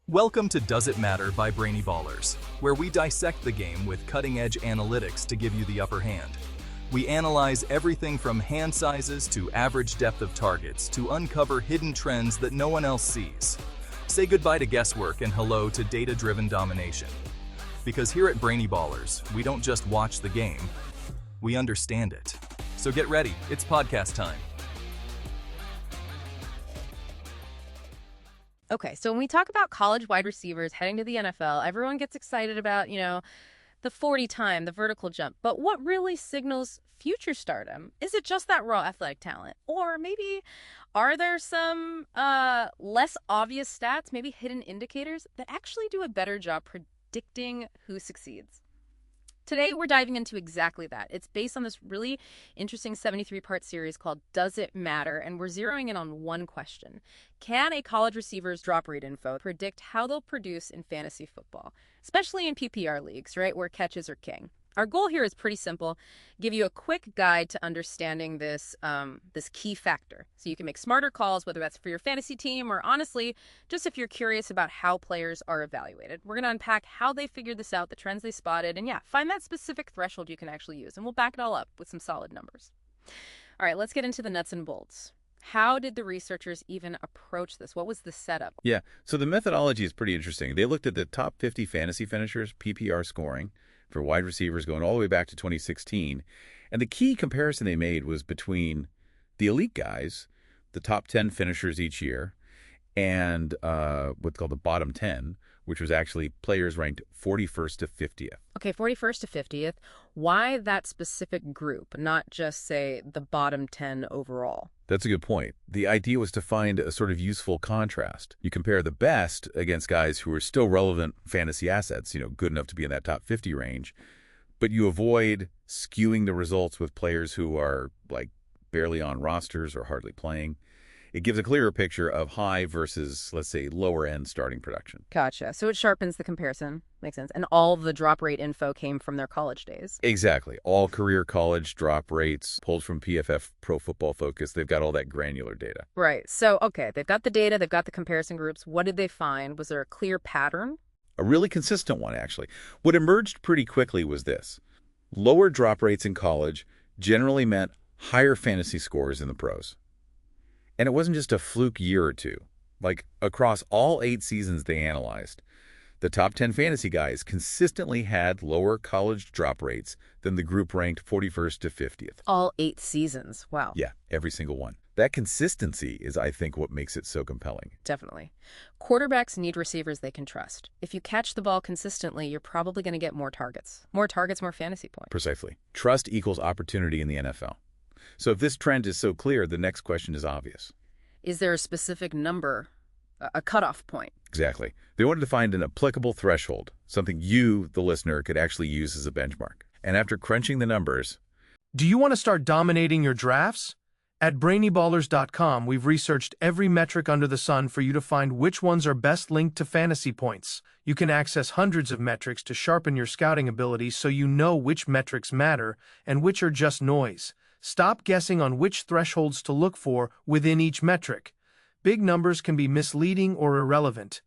Welcome to Does It Matter by Brainy Ballers, where we dissect the game with cutting-edge analytics to give you the upper hand. We analyze everything from hand sizes to average depth of targets to uncover hidden trends that no one else sees. Say goodbye to guesswork and hello to data-driven domination. Because here at Brainy Ballers, we don't just watch the game, we understand it. So get ready, it's podcast time. Okay, so when we talk about college wide receivers heading to the NFL, everyone gets excited about, the 40 time, the vertical jump. But what really signals future stardom? Is it just that raw athletic talent? Or maybe are there some less obvious stats, maybe hidden indicators that actually do a better job predicting who succeeds? Today, we're diving into exactly that. It's based on this really interesting 73-part series called Does It Matter? And we're zeroing in on one question. Can a college receiver's drop rate info predict how they'll produce in fantasy football, especially in PPR leagues, right, where catches are king? Our goal here is pretty simple. Give you a quick guide to understanding this key factor so you can make smarter calls, whether that's for your fantasy team or honestly, just if you're curious about how players are evaluated. We're going to unpack how they figured this out, the trends they spotted, and find that specific threshold you can actually use. And we'll back it all up with some solid numbers. All right, let's get into the nuts and bolts. How did the researchers even approach this? What was the setup? Yeah, so the methodology is pretty interesting. They looked at the top 50 fantasy finishers, PPR scoring, for wide receivers going all the way back to 2016. And the key comparison they made was between the elite guys, the top 10 finishers each year, and what's called the bottom 10, which was actually players ranked 41st to 50th. Okay, 41st to 50th. Why that specific group, not just, say, the bottom 10 overall? That's a good point. The idea was to find a sort of useful contrast. You compare the best against guys who are still relevant fantasy assets, good enough to be in that top 50 range, but you avoid skewing the results with players who are like barely on rosters or hardly playing. It gives a clearer picture of high versus, let's say, lower-end starting production. Gotcha. So it sharpens the comparison. Makes sense. And all the drop rate info came from their college days. Exactly. All career college drop rates pulled from PFF Pro Football Focus. They've got all that granular data. Right. So, okay, they've got the data. They've got the comparison groups. What did they find? Was there a clear pattern? A really consistent one, actually. What emerged pretty quickly was this. Lower drop rates in college generally meant higher fantasy scores in the pros. And it wasn't just a fluke year or two. Like, across all 8 seasons they analyzed, the top 10 fantasy guys consistently had lower college drop rates than the group ranked 41st to 50th. All 8 seasons. Wow. Yeah, every single one. That consistency is, I think, what makes it so compelling. Definitely. Quarterbacks need receivers they can trust. If you catch the ball consistently, you're probably going to get more targets. More targets, more fantasy points. Precisely. Trust equals opportunity in the NFL. So if this trend is so clear, the next question is obvious. Is there a specific number, a cutoff point? Exactly. They wanted to find an applicable threshold, something you, the listener, could actually use as a benchmark. And after crunching the numbers... Do you want to start dominating your drafts? At BrainyBallers.com, we've researched every metric under the sun for you to find which ones are best linked to fantasy points. You can access hundreds of metrics to sharpen your scouting ability so you know which metrics matter and which are just noise. Stop guessing on which thresholds to look for within each metric. Big numbers can be misleading or irrelevant.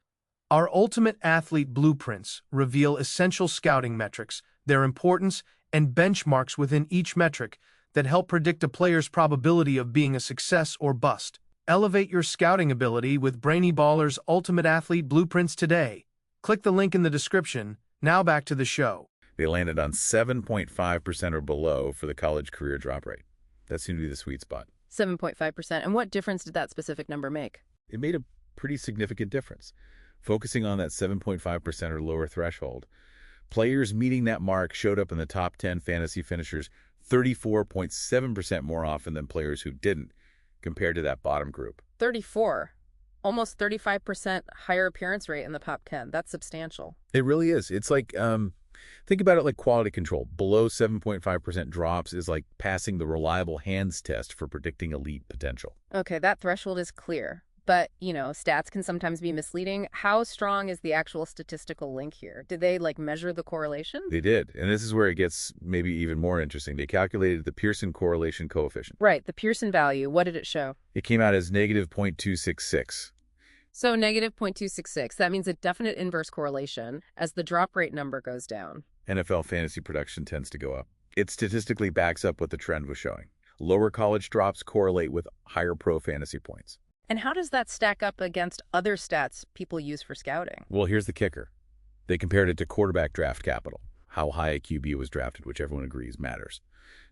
Our Ultimate Athlete Blueprints reveal essential scouting metrics, their importance, and benchmarks within each metric that help predict a player's probability of being a success or bust. Elevate your scouting ability with Brainy Ballers Ultimate Athlete Blueprints today. Click the link in the description. Now back to the show. They landed on 7.5% or below for the college career drop rate. That seemed to be the sweet spot. 7.5%. And what difference did that specific number make? It made a pretty significant difference. Focusing on that 7.5% or lower threshold, players meeting that mark showed up in the top 10 fantasy finishers 34.7% more often than players who didn't, compared to that bottom group. 34. Almost 35% higher appearance rate in the top 10. That's substantial. It really is. It's like... think about it like quality control. Below 7.5% drops is like passing the reliable hands test for predicting elite potential. Okay, that threshold is clear. But, stats can sometimes be misleading. How strong is the actual statistical link here? Did they, measure the correlation? They did. And this is where it gets maybe even more interesting. They calculated the Pearson correlation coefficient. Right, the Pearson value. What did it show? It came out as negative 0.266. So negative 0.266, that means a definite inverse correlation as the drop rate number goes down. NFL fantasy production tends to go up. It statistically backs up what the trend was showing. Lower college drops correlate with higher pro fantasy points. And how does that stack up against other stats people use for scouting? Well, here's the kicker. They compared it to quarterback draft capital, how high a QB was drafted, which everyone agrees matters.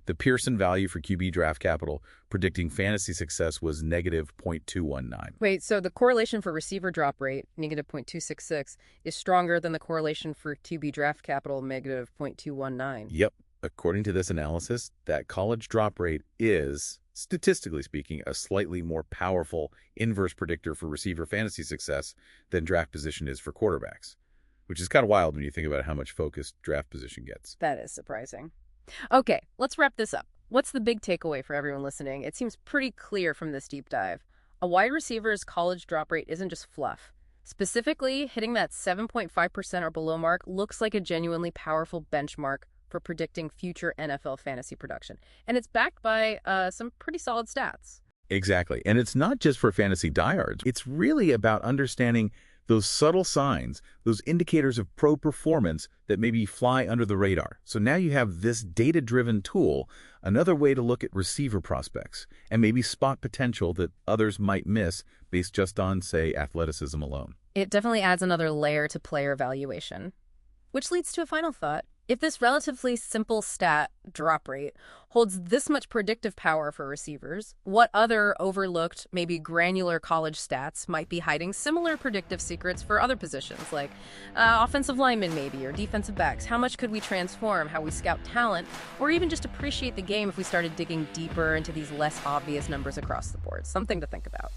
The Pearson value for QB draft capital predicting fantasy success was negative 0.219. Wait, so the correlation for receiver drop rate, negative 0.266, is stronger than the correlation for QB draft capital, negative 0.219. Yep. According to this analysis, that college drop rate is, statistically speaking, a slightly more powerful inverse predictor for receiver fantasy success than draft position is for quarterbacks, which is kind of wild when you think about how much focus draft position gets. That is surprising. Okay, let's wrap this up. What's the big takeaway for everyone listening? It seems pretty clear from this deep dive. A wide receiver's college drop rate isn't just fluff. Specifically, hitting that 7.5% or below mark looks like a genuinely powerful benchmark for predicting future NFL fantasy production. And it's backed by some pretty solid stats. Exactly. And it's not just for fantasy diehards. It's really about understanding those subtle signs, those indicators of pro performance that maybe fly under the radar. So now you have this data-driven tool, another way to look at receiver prospects and maybe spot potential that others might miss based just on, say, athleticism alone. It definitely adds another layer to player evaluation. Which leads to a final thought. If this relatively simple stat, drop rate, holds this much predictive power for receivers, what other overlooked, maybe granular college stats might be hiding similar predictive secrets for other positions, like offensive linemen maybe, or defensive backs? How much could we transform how we scout talent, or even just appreciate the game if we started digging deeper into these less obvious numbers across the board? Something to think about.